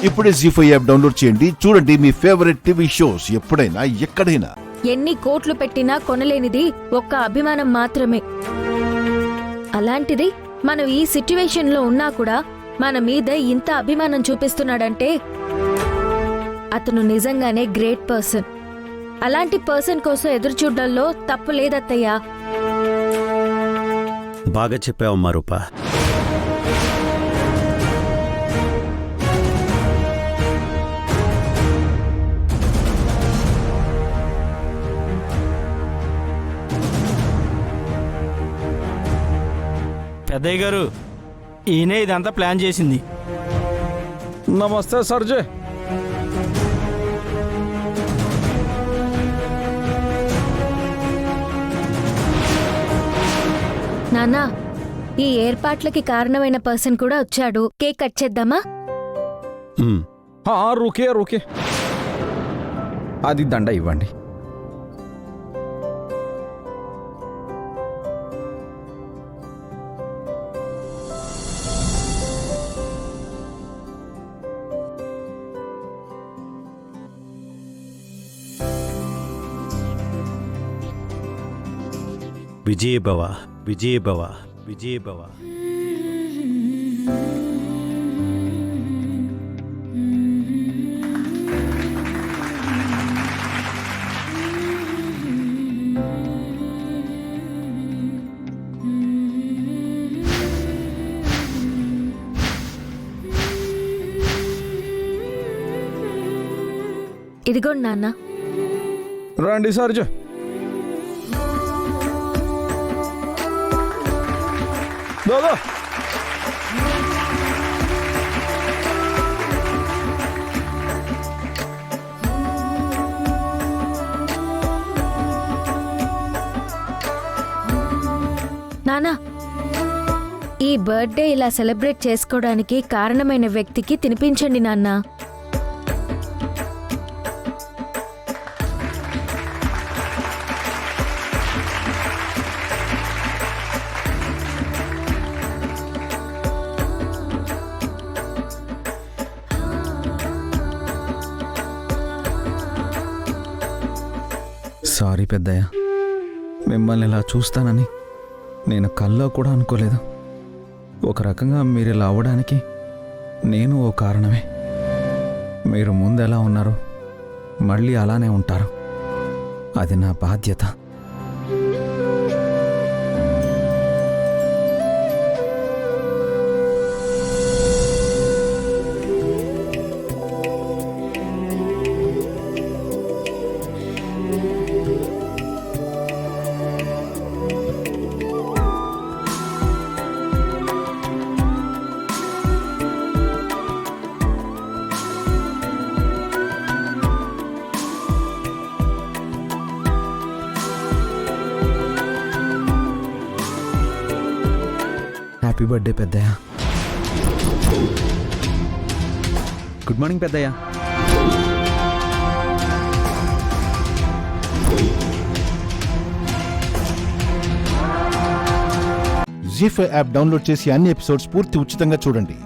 ఇప్పుడే జీ5 app download చేయండి. చూడండి మీ ఫేవరెట్ టీవీ షోస్ ఎప్పుడైనా ఎక్కడైనా. ఎన్ని కోట్లు పెట్టినా కొనలేనిది ఒక్క అభిమానం మాత్రమే. అలాంటిది మనం ఈ సిట్యువేషన్లో ఉన్నా కూడా మన మీద ఇంత అభిమానం చూపిస్తున్నాడంటే అతను నిజంగానే గ్రేట్ పర్సన్. అలాంటి పర్సన్ కోసం ఎదురుచూడ్డంలో తప్పు లేదత్తయ్యా. బాగా చెప్పావమ్మా రూపా. పెద్దయ్య గారు, ఈయనే ఇదంతా ప్లాన్ చేసింది. నమస్తే సర్జే. నాన్నా, ఈ ఏర్పాట్లకి కారణమైన పర్సన్ కూడా వచ్చాడు. కేక్ కట్ చేద్దామా? రూకే రూకే, అది దండ ఇవ్వండి. విజయభవ విజయభవ విజయభవ. ఇదిగోండి నాన్న. రండి సర్జే. దాదా నానా, ఈ బర్త్డే ఇలా సెలబ్రేట్ చేసుకోవడానికి కారణమైన వ్యక్తికి తినిపించండి నాన్న. సారీ పెద్దయ్య, మిమ్మల్ని ఇలా చూస్తానని నేను కల్లో కూడా అనుకోలేదు. ఒక రకంగా మీరు ఇలా అవ్వడానికి నేను ఓ కారణమే. మీరు ముందు ఎలా ఉన్నారో మళ్ళీ అలానే ఉంటారు. అది నా బాధ్యత. హ్యాపీ బర్త్డే పెద్దయ్య. గుడ్ మార్నింగ్ పెద్దయ్య. జీ5 యాప్ డౌన్లోడ్ చేసి అన్ని ఎపిసోడ్స్ పూర్తి ఉచితంగా చూడండి.